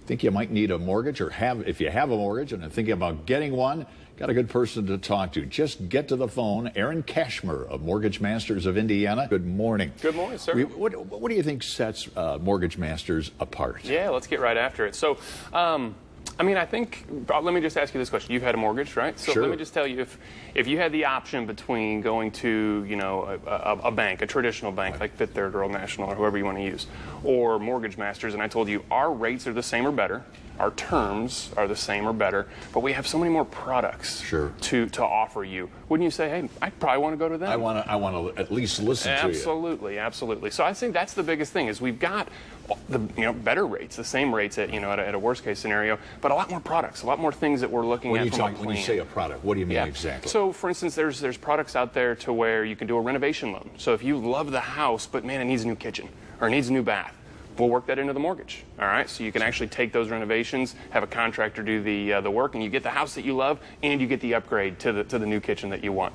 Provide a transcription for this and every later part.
think you might need a mortgage, or if you have a mortgage and are thinking about getting one, got a good person to talk to. Just get to the phone. Aaron Cashmere of Mortgage Masters of Indiana. Good morning. Good morning, sir. What do you think sets Mortgage Masters apart? Yeah, let's get right after it. So, I mean, I think, let me just ask you this question. You've had a mortgage, right? So Sure. Let me just tell you, if you had the option between going to, a bank, a traditional bank like Fifth Third or Old National or whoever you want to use, or Mortgage Masters, and I told you our rates are the same or better, our terms are the same or better, but we have so many more products to offer you. Wouldn't you say, hey, I probably want to go to them? I want to at least listen to you. Absolutely, absolutely. So I think that's the biggest thing is we've got the better rates, the same rates at at a worst case scenario, but a lot more products, a lot more things that we're looking at. When you say a product, what do you mean exactly? So for instance, there's products out there to where you can do a renovation loan. So if you love the house, but man, it needs a new kitchen or it needs a new bath, we'll work that into the mortgage. All right, so you can actually take those renovations, have a contractor do the work, and you get the house that you love, and you get the upgrade to the new kitchen that you want.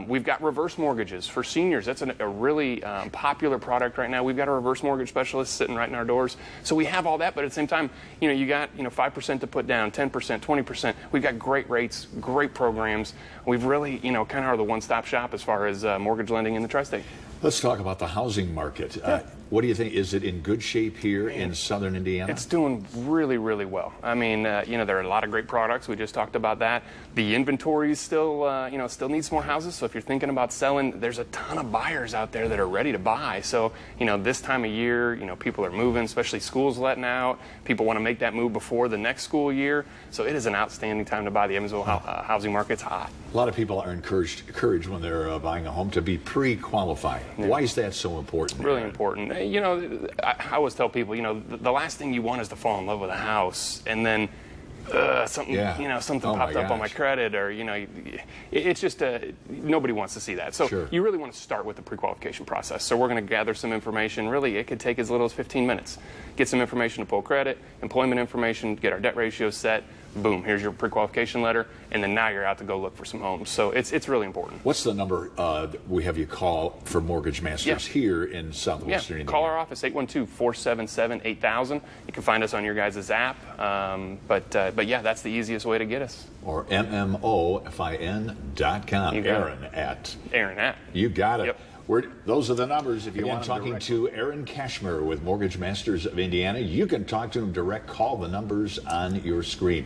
We've got reverse mortgages for seniors. That's a really popular product right now. We've got a reverse mortgage specialist sitting right in our doors. So we have all that, but at the same time, you got 5% to put down, 10%, 20%. We've got great rates, great programs. We've really kind of are the one-stop shop as far as mortgage lending in the tri-state. Let's talk about the housing market. What do you think? Is it in good shape here in southern Indiana? It's doing really, really well. I mean, there are a lot of great products. We just talked about that. The inventory still, still needs more houses. So if you're thinking about selling, there's a ton of buyers out there that are ready to buy. So, this time of year, people are moving, especially schools letting out. People want to make that move before the next school year. So it is an outstanding time to buy. The Evansville housing market's hot. A lot of people are encouraged when they're buying a home to be pre-qualified. Yeah. Why is that so important? Really important. I always tell people, the last thing you want is to fall in love with a house and then something popped up on my credit, or it's just nobody wants to see that. So you really want to start with the pre-qualification process. So we're going to gather some information. Really, it could take as little as 15 minutes. Get some information to pull credit, employment information, get our debt ratio set. Boom, here's your pre-qualification letter, and then now you're out to go look for some homes. So it's really important. What's the number we have you call for Mortgage Masters here in southwestern Indiana? Call our office, 812-477-8000. You can find us on your guys' app. But yeah, that's the easiest way to get us. Or MMOFIN.com. Aaron at. You got it. Yep. Those are the numbers. If you want talking to Aaron Cashmere with Mortgage Masters of Indiana, you can talk to him direct. Call the numbers on your screen.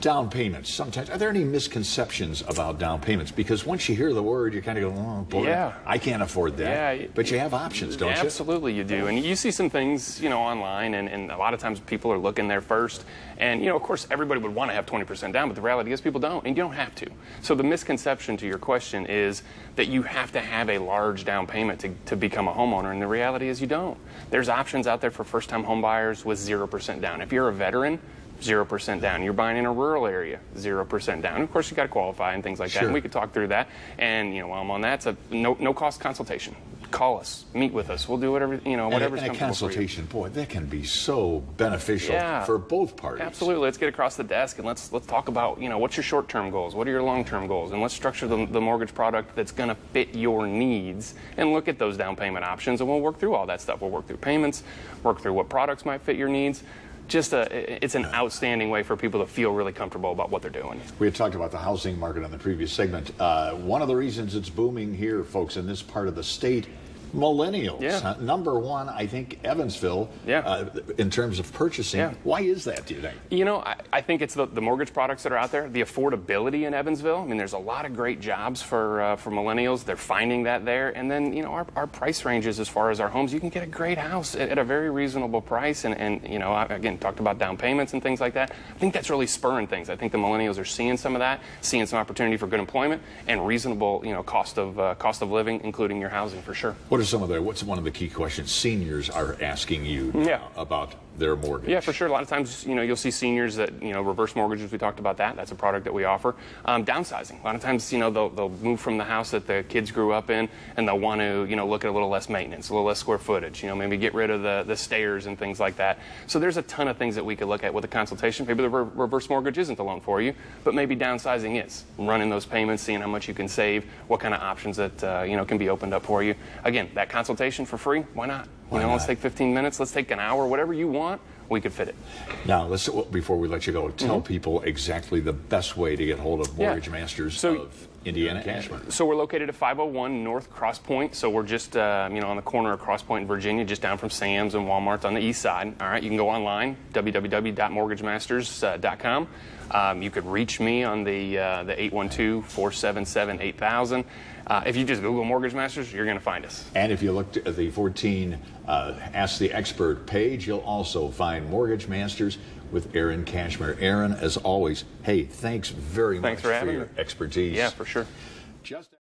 Down payments. Sometimes, are there any misconceptions about down payments? Because once you hear the word, you kind of go, oh boy, I can't afford that. Yeah, but you have options, don't you? Absolutely you do. And you see some things, online, and a lot of times people are looking there first. And, of course, everybody would want to have 20% down, but the reality is people don't, and you don't have to. So the misconception to your question is that you have to have a large down payment to become a homeowner, and the reality is you don't. There's options out there for first-time home buyers with 0% down. If you're a veteran, 0% down. You're buying in a rural area, 0% down. Of course, you got to qualify and things like that. And we could talk through that. And while I'm on that, it's a no cost consultation. Call us, meet with us. We'll do whatever's comfortable for you. And a consultation, boy, that can be so beneficial for both parties. Absolutely. Let's get across the desk and let's talk about what's your short-term goals, what are your long-term goals, and let's structure the mortgage product that's going to fit your needs and look at those down payment options. And we'll work through all that stuff. We'll work through payments, work through what products might fit your needs. It's an outstanding way for people to feel really comfortable about what they're doing. We had talked about the housing market on the previous segment. One of the reasons it's booming here, folks, in this part of the state, millennials. Number one, I think, Evansville, in terms of purchasing. Why is that, do you think? I think it's the mortgage products that are out there, the affordability in Evansville. I mean, there's a lot of great jobs for millennials. They're finding that there. And then, our price ranges as far as our homes, you can get a great house at a very reasonable price. And again, talked about down payments and things like that. I think that's really spurring things. I think the millennials are seeing some of that, seeing some opportunity for good employment and reasonable, cost of living, including your housing for sure. What's one of the key questions seniors are asking you about their mortgage? Yeah, for sure. A lot of times, you'll see seniors that, reverse mortgages. We talked about that. That's a product that we offer. Downsizing. A lot of times, they'll move from the house that the kids grew up in, and they'll want to, look at a little less maintenance, a little less square footage. Maybe get rid of the stairs and things like that. So there's a ton of things that we could look at with a consultation. Maybe the reverse mortgage isn't the loan for you, but maybe downsizing is. Running those payments, seeing how much you can save, what kind of options that can be opened up for you. Again, that consultation for free. Why not? Let's take 15 minutes. Let's take an hour, whatever you want. we could fit it. Now, before we let you go, tell people exactly the best way to get hold of Mortgage Masters of Indiana, Cashmer. So we're located at 501 North Cross Point. So we're just on the corner of Cross Point, Virginia, just down from Sam's and Walmart's on the east side. All right, you can go online, www.mortgagemasters.com. You could reach me on the 812-477-8000. If you just Google Mortgage Masters, you're going to find us. And if you look at the 14 Ask the Expert page, you'll also find Mortgage Masters with Aaron Cashmere. Aaron, as always, hey, thanks very much for having your me. expertise. Yeah, for sure.